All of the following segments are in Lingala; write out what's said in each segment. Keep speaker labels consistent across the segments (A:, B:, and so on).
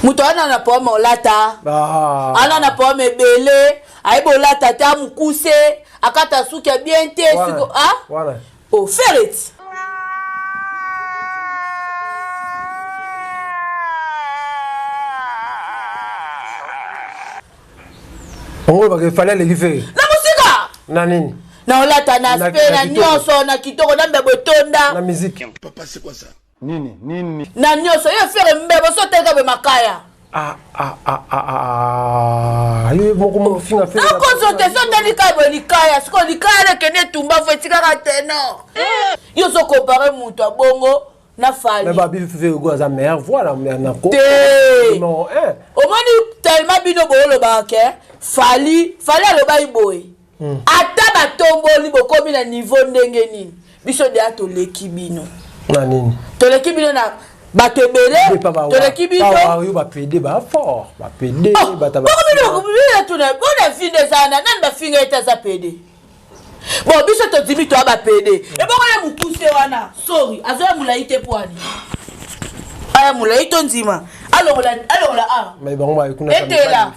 A: Muto ana na pomme olata. Ana na pomme belé. Aibo olata ta mukuse. Akata suki bien te.
B: Voilà.
A: Oh, ferret.
B: Il fallait les faire.
A: La musique.
B: Nanini.
A: Na olata na spé na nyonso na kitoko na mbebo tonda.
B: La musique.
C: Papa, c'est quoi ça?
D: Nini.
A: Na nyonso yo faire mbebo so teka be makaya.
B: Yo moko finga faire.
A: Na konsote so telika be likaya, siko likaya kene tumba fo etika ka tenor. Yo so comparer mutu abongo na fali.
B: Mais babi fait go za mère, voilà na ko.
A: Non, au moins tellement bino bolo ba ke fali le ba iboy. Ata ba tombo li bokomi na niveau ndenge nini. Biso de ato lekibino.
B: Na nini?
A: To lekibino na bato ebele. To lekibino.
B: Yo ba PD ba fort, ba PD ba ta ba.
A: Bokomi ko to na bona fin de sana nan ba finga eta za PD. Bon biso to dimi to ba PD. E bokola mukuse wana. Sorry, azoya mulaite poani. Aya mulaite nzima. Alors là,
B: mais bon, bah, écoute,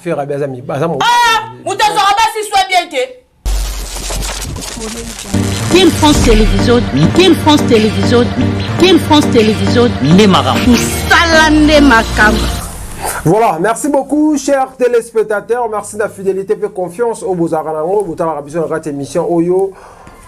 B: faire à mes amis.
A: Moutazo Rabassi soit bien été.
E: Team France Télévision, Team France Télévision, Team France Télévision, les marins. Salande Makam.
B: Voilà, merci beaucoup, chers téléspectateurs. Merci de la fidélité et confiance au Bozaranango. Vous avez la cette émission Oyo.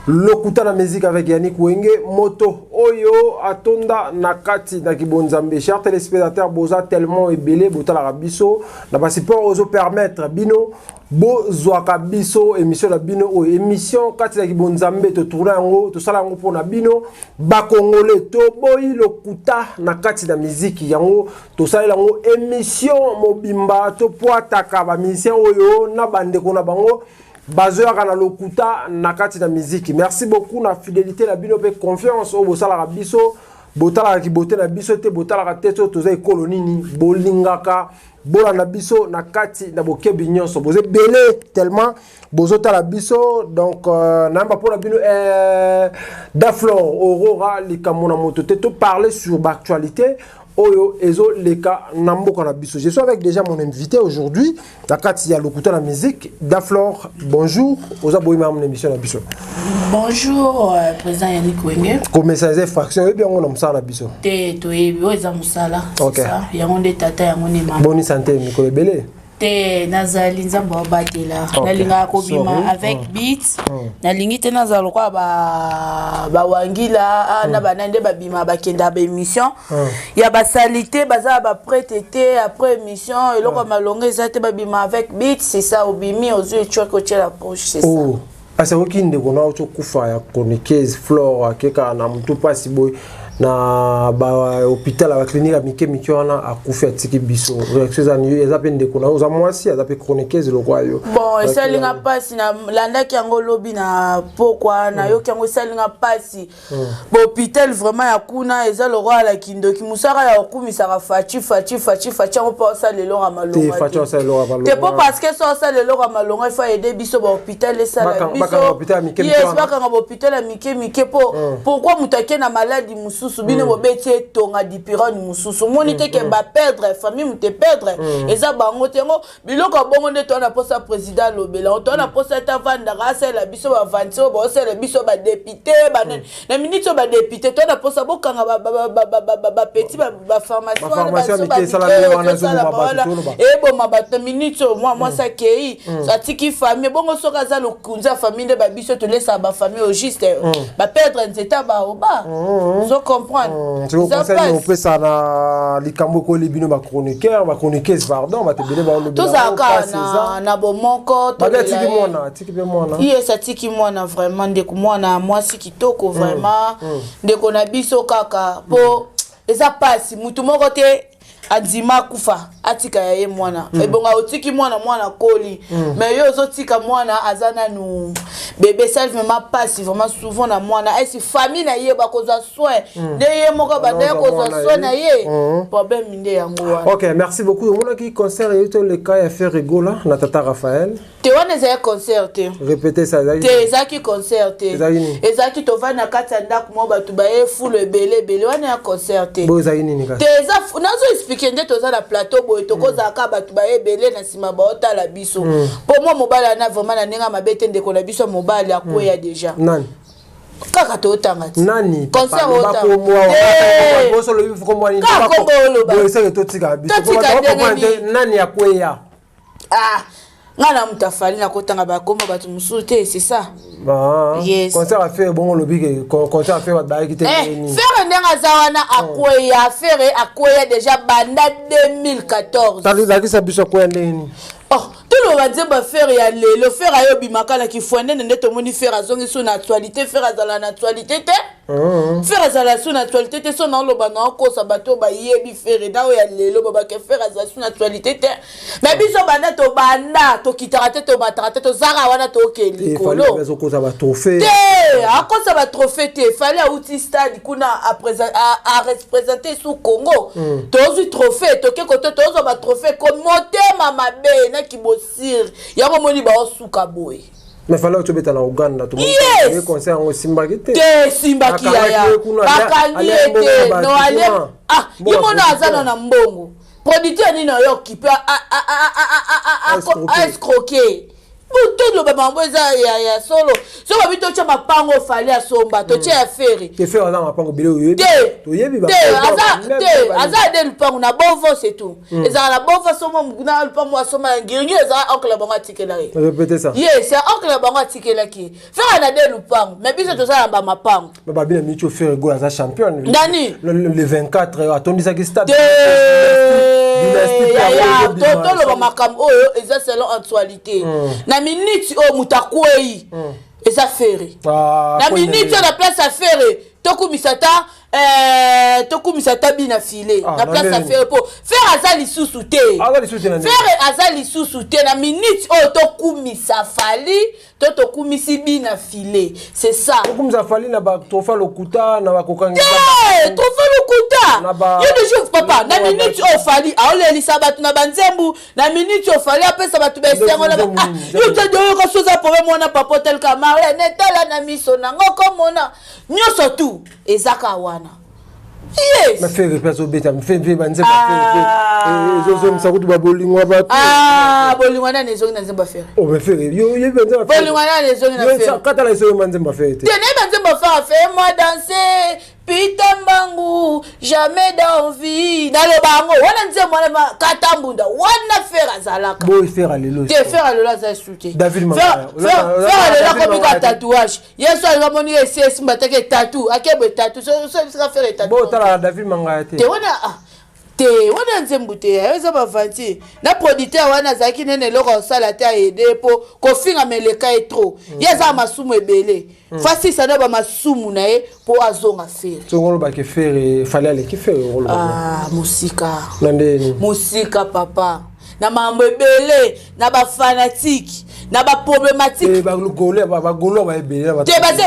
B: Lokuta na musique avec Yannick Wenge, moto Oyo, Atonda, Nakati, Nakibonzambe. Chers téléspectateurs, Boza tellement ébélé, Bota la Rabiso, n'a pas si peur oso permettre, Bino, Bozwaka Biso, émission la Bino, ou émission, Kati Nakibonzambe, te tourner en haut, tout ça là pour na Bino, Bakongole, to boy, Lokuta, Nakati na musique, yango, tout ça là, émission, Mobimba, to poataka, ba mission Oyo, na bande kona bango. Bazoya kana lokuta nakati na musique. Merci beaucoup na fidélité na bino pe confiance au bosala ka biso botala ki boté na biso te botala ka teto toza ekolo nini bolingaka bola na biso nakati na bokebi nyonso boze belé tellement bozota la biso donc namba pour la bino Daflor Aurora likamona moto te to parler sur l'actualité. Oyo ezo leka namboka na biso. Je suis avec déjà mon invité aujourd'hui, Nakati ya lokuta la musique, Daflor. Bonjour, oza boyima mon émission na biso.
A: Bonjour président Yannick Wenge.
B: Comme ça les fractions et bien on a ça na biso.
A: Te to ebi oza musala.
B: OK.
A: Yango nde tata yango ne mama.
B: Bonne santé Mikolo Belé.
A: Te nazali nzambo batela. Nalinga ko bima avec beat. Nalingi te nazalo kwa ba wangila na banande ba bima ba kenda ba émission. Ya ba salité baza ba prêter après émission et loko malonga ezate ba bima avec beat, c'est ça obimi ozu et tu ko la poche, c'est ça.
B: Asa okinde kona ocho kufa ya chroniqueuse Flore akeka na mtu pasi boy na ba hôpital la clinique amike mikiona akufa tiki biso réaction za niyo ezapende kona oza mwasi azape chroniqueuse lokwayo
A: bon esalinga pasi na landaki yango lobi na pokwa na yoki yango esalinga pasi bo hôpital vraiment ya kuna eza lokwa la kindoki musaka ya okumisa fachi yango pa sa lelo ga malonga
B: te fachi sa lelo ga malonga
A: te po parce que ça lelo ga malonga fa aider biso ba hôpital esala biso yes baka nga hôpital amike po pourquoi mutake na maladie Bino bobeti tonga dipirone mususu moni te ke ba perdre famille mu te perdre eza bango tengo biloko bongo nde to na posa président lobela to na posa ta vanda rasa la biso ba vanso ba osela biso ba député ba na minute ba député to na posa bokanga ba petit ba pharmacien ba et bon ma ba minute moi ça kei ça tiki famille bongo soka za lokunza famille de ba biso to laisse ba famille au juste ba perdre nzeta ba oba comprendre.
B: Tu conseilles on peut ça na likambo ko libino ba chroniqueur, ba chroniqueuse pardon, ba te belé ba lo.
A: Tout ça na bo moko to.
B: Ba tiki be mona.
A: Yes, tiki mona vraiment ndeko mona mwasi kitoko vraiment ndeko na biso kaka po eza pasi mutu moko te Adima kufa atika ya ye mwana ebonga otiki mwana koli mais yo ozotika mwana azana nu bébé self vraiment passe vraiment souvent na mwana et si famille na ye ba kozwa soin de ye moko ba de kozwa soin na ye problème inde yango wana.
B: OK, merci beaucoup. On qui concert yoto le cas ya faire rigola na tata Raphaël
A: te wana za concert te
B: répéter ça
A: te za ki concert te ezaki to va na kata ndako mo ba tu ba e full belé wana ya concert te
B: bo za nini ka
A: te za nazo expliquer nde to za na plateau boye tokozaka bato bayebele na sima baotala biso po moi mobali na vraiment na ndenge mabete ndeko na biso mobali akweya déjà
B: nani
A: kaka totanga ti
B: nani
A: concert
B: otanga boso lo bifu ko mwani boye seke totika biso nani akweya
A: ngana mutafali na kotanga bakoma bato mususu te c'est ça
B: yes concert a fait bon lobi que concert a fait ba ki te
A: ni faire ndenga zawana akweya faire akweya déjà banda 2014
B: tali la ki sa biso kwa ndeni
A: tout le monde va faire ya le faire ayo bimakala ki fwende nde to moni faire azongi sur actualité faire azala na actualité te faire azala sur actualité te so na lo bana ko sa bato ba yebi faire dawo ya lelo baba ke faire azala sur actualité te mais biso banda to kitara te to batara te to zara wana to okeli kolo
B: il ko sa ba trophée
A: te akosa ba trophée te fallait outi stade kuna à représenter sous Congo tozu trophée to ke koto tozo ba trophée comme motema mabe na ki bosir yango moni ba osuka boy
B: mais fallait que tu beta na Uganda to moni concert ngo simba ki te
A: simba ki ya bakangi ete no ale yimo na azana na mbongo producteur ni na yo ki peut escroquer tout le bambo ya solo so ba bito cha mapango fali asomba to cha affaire
B: ke faire na mapango bilo yebi to yebi ba
A: aza de lupango na bovo c'est tout eza la bovo somo muguna lupango asoma ngiringi eza oncle bango atikela
B: répétez ça
A: yes c'est oncle bango atikela ki faire na de lupango mais biso to za ba mapango
B: ba bina micho faire goal as champion
A: Dani
B: le 24 atondisa ki stade
A: toto lo makambo oyo eza selon actualité na minute o mutakwei eza fere na minute na place à faire tokumisata bina filé na place à faire po faire azali susu te faire azali susu te na minute o tokumisa fali tokumisi bina filé c'est ça
B: tokumisa fali na ba trofa lokuta na ba kokanga
A: trofa lokuta yo de jour papa na minute o fali aoleli sabatu na banzembu na minute o fali apesa batu besengo na yo te doyo ko soza problème wana papa tel kamara netala na miso na ngoko mona nyoso tu ezaka wana yes
B: ma fait repasse beta me fait banzembu zo msakutu ba bolingwa ba
A: bolingwa na nezo na nzemba faire
B: me fait yo banzembu
A: bolingwa na nezo na faire
B: yo kata la so banzembu faire te
A: ne banzembu faire moi danser Pita mbangu jamais d'envie dans le bango wana nzembo wana katambunda wana faire azalaka
B: boy faire lelo
A: te faire lelo za souté
B: David
A: faire lelo comme un tatouage yeso ali moni ese mbatake tatou akebe tatou so sika faire tatou
B: bo tala David manga te
A: wana nzembo te eza bavanti na producteur wana zaki nene loko sala te aider po ko finga meleka e trop yeza masumu ebele fasi sana ba masumu na e po azonga faire
B: ngolo ba ke faire fallait aller ke faire ngolo
A: musika
B: nandeni
A: musika papa na mambo ebele na ba fanatique na ba problématique
B: ba golo ba ebele na ba
A: te baze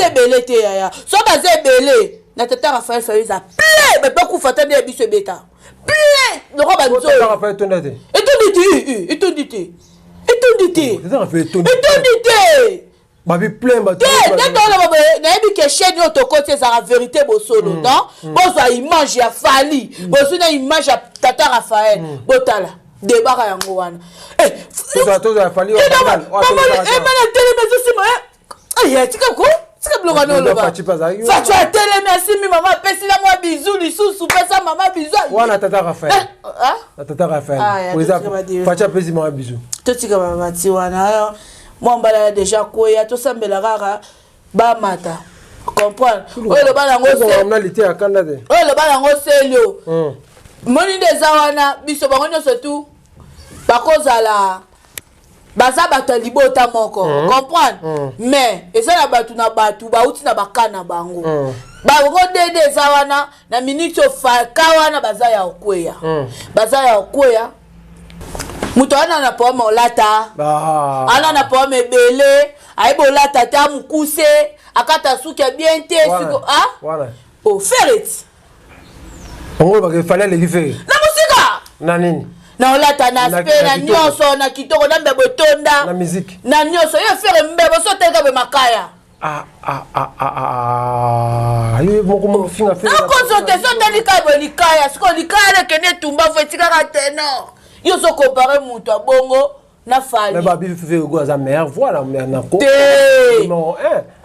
A: ebele te yaya so baze ebele na tata Raphaël Fayeza plein mais beaucoup fatande ya biso beta plein le roi banzo
B: tata Raphaël tondate
A: et tondite
B: tata Raphaël tondate babi plein ba
A: na yebi ke chaîne yo to côté ça la vérité bosolo non bozo image ya fali bozo na image ya tata Raphaël botala débat yango wana
B: to ya fali
A: tika ko tika bloga no lo ba facho atele merci mi mama pesi la moi bisou lisusu pesa mama bisou
B: wana tata Raphaël facho pesi mama bisou
A: to tika mama ti wana mwambala déjà koya to sambela rara ba mata comprendre oyo lo bana ngo se
B: normalité akanda de
A: oyo lo bana ngo selio moni deza wana biso bango nyonso tu bakozala baza bato ya libota moko comprendre mais eza na bato bauti na bakana bango bango dede eza wana na minute ofaka wana baza ya okweya muto wana na poème olata ana na poème ebele aibo olata ta mukuse akata suki ya bien te siko faire it
B: ongo ba ke fallait le faire
A: na musika
B: na nini
A: na olata na spe na nyonso na kitoko na mbebo tonda
B: na musique
A: na nyonso yo faire mbebo so teka be makaya
B: finga fait.
A: Na consultation de likaya, ce qu'on likaya kene tumba fetika ka tenor. Yo so comparer mutu bongo na fali.
B: Mais babi fait go za mère, voilà na ko.
A: Non,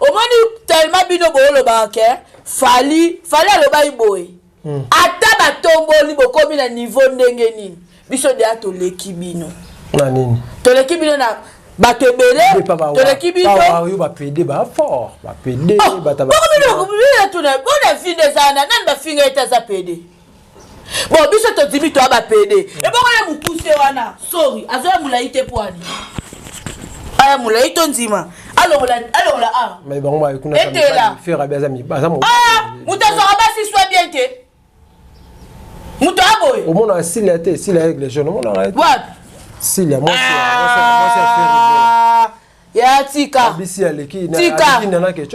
A: au moins tellement bino bolo ba ke, fali le ba iboy. Ata ba tombo li bokomi na niveau ndenge nini. Biso de ato lekibino.
B: Na nini?
A: To lekibino na bato ebele to lekibino.
B: Yo ba PD ba fort, ba PD ba ta ba.
A: Bokomi to na bona finde sana, nan ba finga eta za PD. Bon, biso to dibi to ba PD. E boko le mukuse wana. Sorry, azoya mulaite poani. Aya mulaite nzima. Alors là,
B: mais bon, moi, écoute, faire à mes amis.
A: Ah, mutazo abasi soit bien té. Mutabo.
B: Au monde, s'il a été, s'il a avec les jeunes, au monde arrête.
A: What?
B: S'il y a moi,
A: c'est ya tika.
B: Bisi aleki,
A: tika.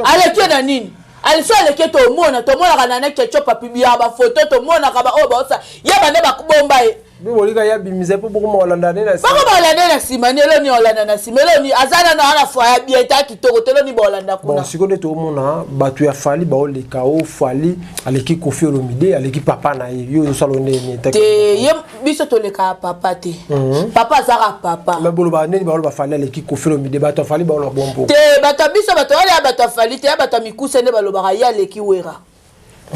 A: Aleki na nini? Aliso aleki to mona kana ketchup papi ya ba photo to mona ka ba o ba osa. Ya ba ne ba kubomba e.
B: Bibolika ya bimise po beaucoup Hollanda na
A: sima. Bako Hollanda na sima ni lo ni Hollanda na sima lo ni azana na ala fwa ya bien ta kitoko to lo ni Hollanda kuna.
B: Bon siko de to mona batu ya fali ba o le kao fali aleki Koffi Olomide aleki papa na yo salone ni ta.
A: Te ye biso to le ka papa te. Papa zara papa.
B: Mais bolo ba neni ba lo ba fali aleki Koffi Olomide batu fali ba lo bombo.
A: Te batu biso batu ya batu fali te ya batu mikuse ne ba lo ba ya aleki wera.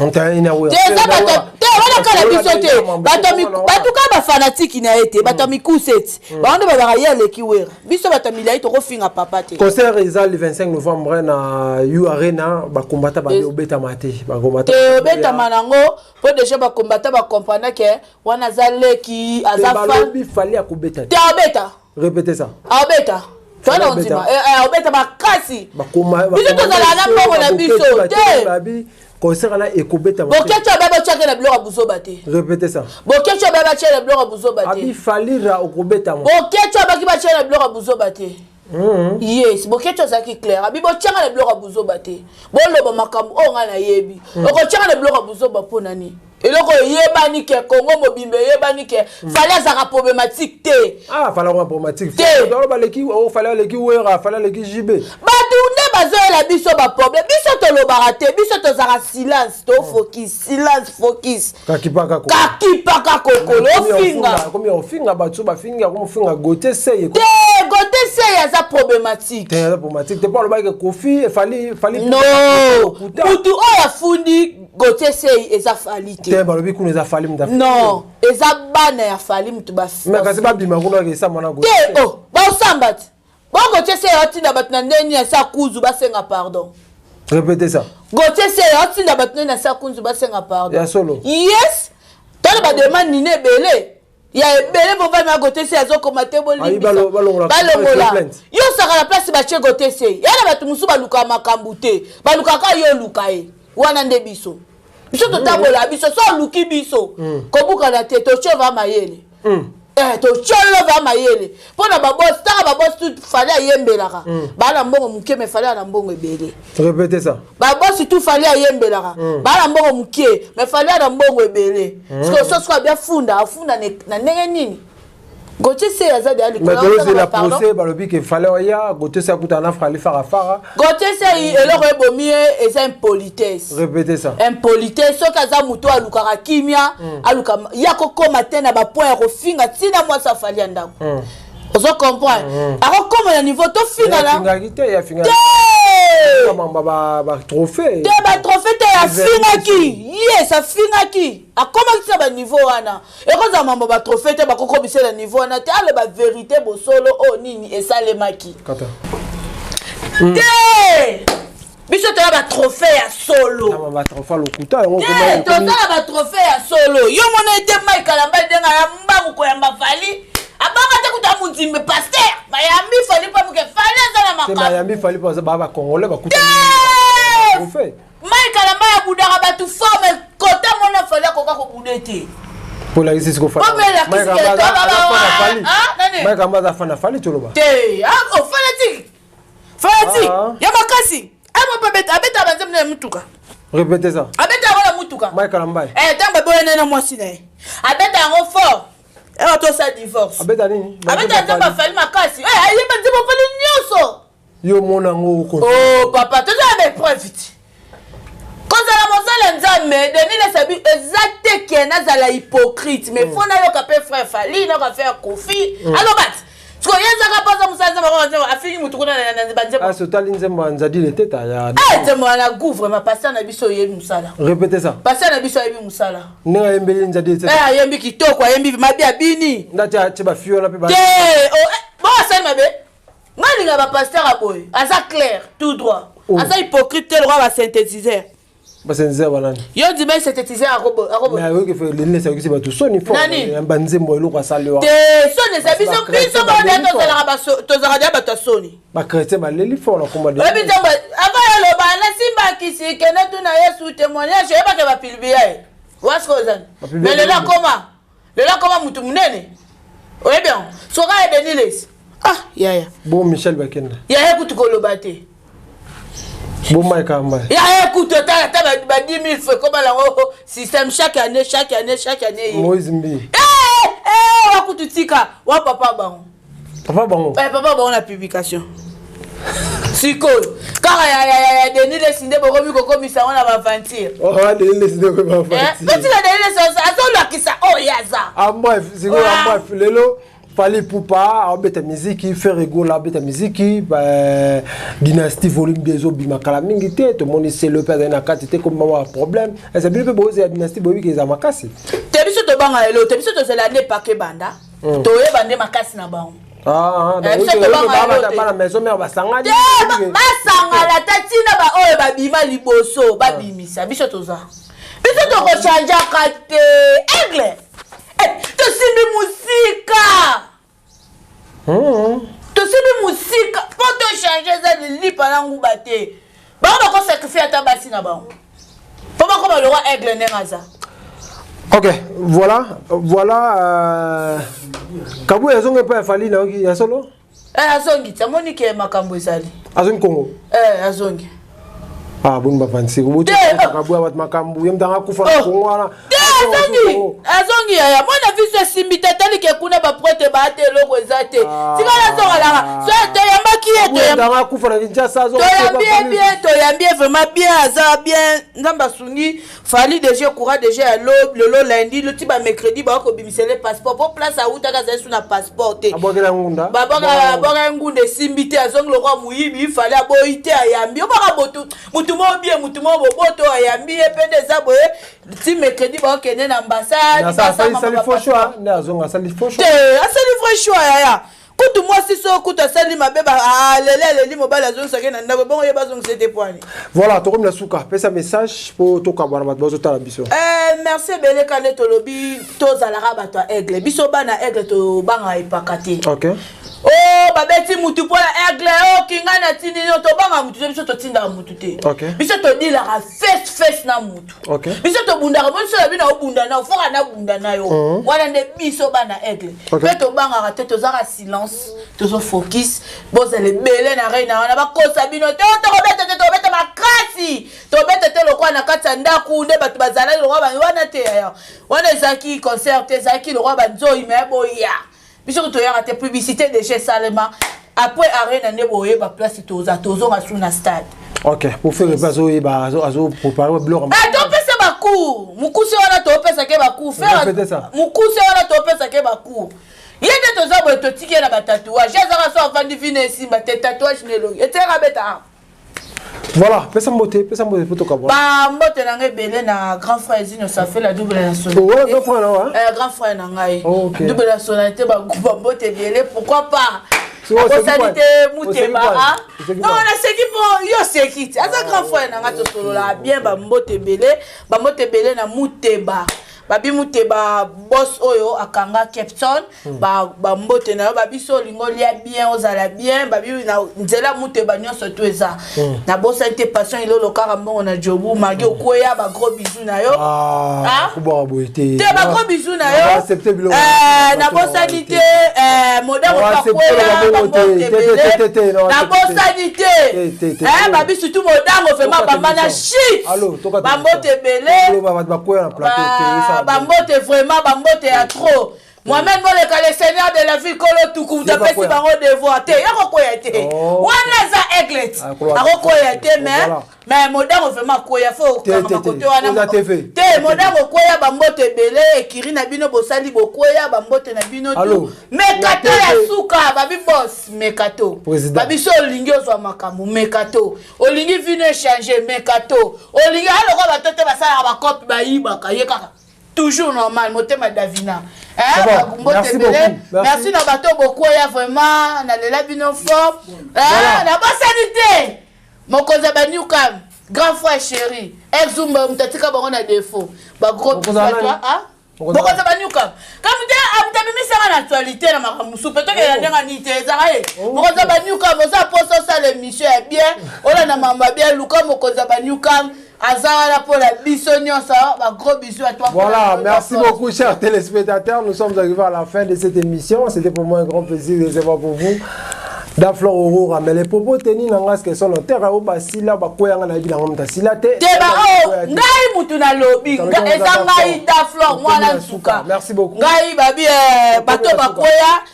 B: On t'a ina wera.
A: Te wana kala biso te. Batu ka ba fanatique na été batu mikuseti. Ba ndo ba ya aleki wera. Biso batu milai to ko finga papa te.
B: Concert Rizal le 25 novembre na U Arena ba combattre ba obeta mate ba combattre.
A: Te obeta manango po déjà ba combattre ba comprendre que wana zaleki azafa.
B: Ba fallait akobeta.
A: Te obeta.
B: Répétez ça.
A: Obeta. Twana ontima. Obeta makasi.
B: Ba combat.
A: Biso to zala na bongo na biso. Te.
B: Concert na ekobeta
A: mate. Bokecho baba chake na bloka buzoba te.
B: Répétez ça.
A: Bokecho baba chake na bloka buzoba te.
B: Abi falira okobeta mate.
A: Bokecho baki ba chake na bloka buzoba te. Yes, bokecho zaki clair. Abi bo chaka na bloka buzoba te. Bo loba makambo o nga na yebi. Oko chaka na bloka buzoba po nani. eloko yebani ke Congo mobimbe yebani ke fallait ça problématique te.
B: Ah fallait une problématique. Dans ba leki o fallait leki wera fallait leki jibe.
A: Ba tourner bazo la biso ba problème. Biso to lo baraté, biso to zara silence, to focus.
B: Kakipaka
A: kokolo finga.
B: Comme on finga ba tso ba finga comme finga gote seye.
A: Te gote seye za problématique.
B: Te problématique. Te pas le ba ke Koffi fallait.
A: Non. Mutu o ya fundi gote seye eza falite. Non, eza bana ya fali mutu ba.
B: Mais kasi ba bima kuna ke sa mona go.
A: Te oh, ba osambati. Bongo tese yotinda batna ndeni ya sa kuzu ba senga pardon.
B: Répétez ça.
A: Gote se yotinda batna na sa kuzu ba senga pardon.
B: Ya solo.
A: Yes. Tala ba demande ni ne belé. Ya belé bo va na gote se azo komate boli.
B: Balongola.
A: Yo saka la place ba che gote se. Ya na batu musu ba luka makambute. Ba luka ka yo luka e. Wana nde biso. Biso to tabola biso so luki biso kobuka na te to chova mayele to cholo va mayele pona ba boss ta ba boss tout fallait yembelaka bala mbongo muke me fallait na mbongo ebele.
B: Répétez ça.
A: Ba boss tout fallait yembelaka bala mbongo muke me fallait na mbongo ebele parce que so soit bien funda na ndenge nini Gote se yaza de ali
B: mais c'est la procès balobi que fallait ya gote se akuta na frali fara
A: gote se eloko ebomi eza impolitesse.
B: Répétez ça.
A: Impolitesse so kaza muto alukaka kimia aluka ya kokoma te na ba point ko finga tina moi ça fali andako ozo comprendre ako comme na niveau to finga la
B: ya finga comment ba trophée
A: te ba trophée te ya finga ki yes a finga ki a comment ça ba niveau wana e ko za mamba ba trophée te ba koko bisela niveau wana te ale ba vérité bo solo o nini esalemaki
B: kata
A: te biso te ba trophée ya solo
B: ba trophée lokuta ngo
A: te to ba trophée ya solo yo mona ete mai kalamba denga ya mbangu ko ya mbavali abanga te kuta munzimbe pasteur mayambi fali pa muke fali azala makamba
B: mayambi fali pa ba congolais ba kuta trophée
A: mai kalamba ya budaka batu forme kota mona fali akoka ko budete
B: pour la ici ce qu'on fait mai kamba za fana fali toloba
A: te o fanatique ya makasi ama beta banzem na mutuka.
B: Répétez ça.
A: Abeta wala mutuka
B: mai kalamba
A: tamba boyena na mwasi na abeta ngo fort to sa divorce.
B: Abeta nini?
A: Abeta tamba fali makasi ayeba nzebo fali nyoso
B: Yo mon ango.
A: Oh papa, tu as des preuves vite. Quand ça la mosala nzambe, Denis le sabi exacte kena za la hypocrite, mais faut na yo kapé frère Fali, na ka faire Kofi. Alors bat. Parce que yenza ka pasa musala nzambe afini mutu kuna na banze.
B: Ah so tali nzambe nzadi le tête ya.
A: Ah nzambe na gouffre ma pasteur na biso yebi musala.
B: Répétez ça.
A: Pasteur na biso yebi musala.
B: Nga yembeli nzadi tête.
A: Eh yembi kitoko, yembi mabi abini.
B: Ndati a teba fiola pe ba.
A: Bon ça mabe. Ngalinga ba pasteur aboy. Asa clair, tout droit. Asa hypocrite le roi va synthétiser.
B: Parce que nzeba nani.
A: Yo dis mais synthétiser à robo.
B: Mais oui que fait le ça que ba tout soni fort. Banze mboilo kwa salwa.
A: Te soni ça biso ba na to za ba to za ba to soni.
B: Ba chrétien ba leli fort na komba de.
A: Ebi tamba avant lo ba na simba kisi kena tu na Yesu témoignage e ba ke ba pilbia. What's going on? Mais le là comment mutu munene. Oui bien. Soka e Deniles. Ah, ya.
B: Bon Michel Bakenda.
A: Ya écoute ko lo baté.
B: Bon Mike Amba.
A: Ya écoute ta 10 000 fois comme la système chaque année.
B: Moïse Mbi.
A: Wa kututika, wa papa bango.
B: Papa bango.
A: Papa bango na publication. Siko. Car ya Denis le sinde boko mi ko komisa on va aventure.
B: Oh, Denis le sinde ko va aventure.
A: Petit la Denis ça la kisa oh yaza.
B: Ah moi, c'est quoi moi lelo Fali Poupa, abeta musique, faire rigolo abeta musique, dynastie volume des obi makala mingi te, tout le monde sait le père na katite comme maman problème. Et c'est bien que boze la dynastie bobi ki za makasi.
A: Te biso to banga elo, te biso to c'est l'année paquet banda. To ye bande makasi na bango.
B: Ah,
A: donc to banga
B: la maison mère ba sangani.
A: Ba sangala tatina ba oyo ba bima liboso, ba bimisa biso to za. Biso to ko changer kate aigle. To simbi musika. To simbi musika. Pour te changer ça de lit pendant que baté. Ba on va sacrifier à ta basi na ba. Comment comme le roi aigle nengaza.
B: OK, voilà Kabu yazonge pa fali na ya solo?
A: Azongi, tamoni ke makambo ezali.
B: Azongi Congo.
A: Azongi.
B: Ah bon ba fansi ko buti Kabu wat makambo yemdanga kufa Congo wana.
A: Azongi ya mwana viso simbita tali ke kuna ba prete ba te loko ezate. Tikala zonga so te yambaki ete
B: yemdanga kufa na Kinshasa zo.
A: To yambie vraiment bien aza bien ndamba sungi fali déjà courant déjà le lundi le tiba mercredi ba ko bimisele passeport pour place à uta kaza sur na passeport te.
B: Abogela ngunda.
A: Baba ngunda simbite azongi le roi muyibi fali aboite ayambi ba botu mutu mo bien mutu mo boboto ayambi epende zaboye ti mercredi ba kene na ambassade
B: ça sali faux choix ne azonga sali faux choix
A: sali faux choix ya kutu moi si so kutu sali mabeba lele mobile azonga sakena ndabo bongo yeba zonga c'était point.
B: Voilà to comme la souka pesa message pour to kabwana bat bozo tala biso.
A: Merci bele kane to lobi to zalara bato aigle biso bana aigle to banga ipakati.
B: OK.
A: Oh babeti mutu pour la aigle oh kingana tini no to banga mutu biso to tinda mutu te.
B: OK.
A: Biso to dila ra face na mutu.
B: OK.
A: Biso to bunda ka biso la bina obunda na fora na bunda na yo. Wana nde biso bana aigle. Pe to banga ka te to zara silence to zo focus boza le bele na reina wana ba kosa bino te to beta makasi. To beta te lokwa na kata ndaku nde batu bazala lo roi wana te ya. Wana zaki concert te zaki lo roi banzo imebo ya. Biso to ya te publicité de chez Salema après arena ne boye ba place toza na stade.
B: OK, pour faire pas zo ba azo préparer bloc.
A: To pesa ba cour, mukusi wana to pesa ke ba cour, faire mukusi wana to pesa ke ba cour. Yende to za bo to tike na ba tatouage, ezaka so avandi vine si ba tatouage ne lo. Etera beta.
B: Voilà, pesa mbote pour to kabwa.
A: Ba mbote na ngebele na grand frère Zino ça fait la double nationalité.
B: Ouais, grand frère là.
A: Grand frère na ngai. Double nationalité ba mbote belé, pourquoi pas? Nationalité Muteba. Non, on a ce qui pour yo sekiti. Asa grand frère na ngato solo la bien ba mbote belé na Muteba. Babi Muteba boss oyo akanga Captain ba mbote na yo babi so lingo lia bien ozala bien babi na nzela Muteba nyonso to eza na bossa te passion ilo lokara mbongo na jobu magi okoya ba gros bisous na yo
B: kuba boite
A: te ba gros bisous na yo na bossa nité modèle na bossa nité babi surtout modèle vraiment ba mana shit ba mbote belé
B: ba koya na plateau
A: bambote vraiment bambote ya trop Moi-même, le seigneur de la vie, Kolo Tuku, vous tapez si bango devoir. Il y a quoi été. Wana za eglet. A quoi été, mais moderne vraiment quoi il faut que ma côté wana. Te moderne quoi ya bambote belé et kirina bino bosali boko ya bambote na bino tout. Mekato ya suka babi boss mekato. Babi so lingi ozwa makambo mekato. Olingi vino échanger mekato. Olingi aloko batote basala ba copie ba yibaka yekaka. Toujours normal, motema Davina. Merci beaucoup. Merci na bateau beaucoup ya vraiment na lela bino fort. Na bonne sanité. Mokonza banyuka, grand frère chéri. Exumba mtatika bango na défaut. Ba gros bisous toi, Mokonza banyuka. Comme tu as mis ça en actualité na makamusu, peut-être que ya ndenga ni tezara. Mokonza banyuka, moza poso ça l'émission est bien. Ola na mamba bien Luka Mokonza banyuka. Pour la gros bisous à toi.
B: Voilà, merci beaucoup chers téléspectateurs. Nous sommes arrivés à la fin de cette émission. C'était pour moi un grand plaisir de recevoir pour vous Daflor Aurora. Mais les propos tenus dans la question de terre au basila bakoyanga na bila ngomta silate.
A: Deba oh, ngai mutu na lobby. Ngai Daflor mwana nsuka.
B: Merci beaucoup.
A: Ngai babi bato bakoya.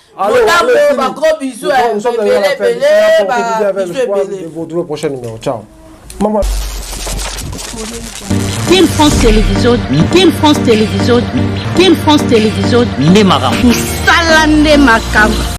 A: Mon gros bisous.
B: Nous sommes arrivés à la fin de l'émission. De vous retrouver au prochain numéro. Ciao. Maman.
E: Team France Télévision, Team France Télévision, Team France Télévision, les marins. Salande Makam.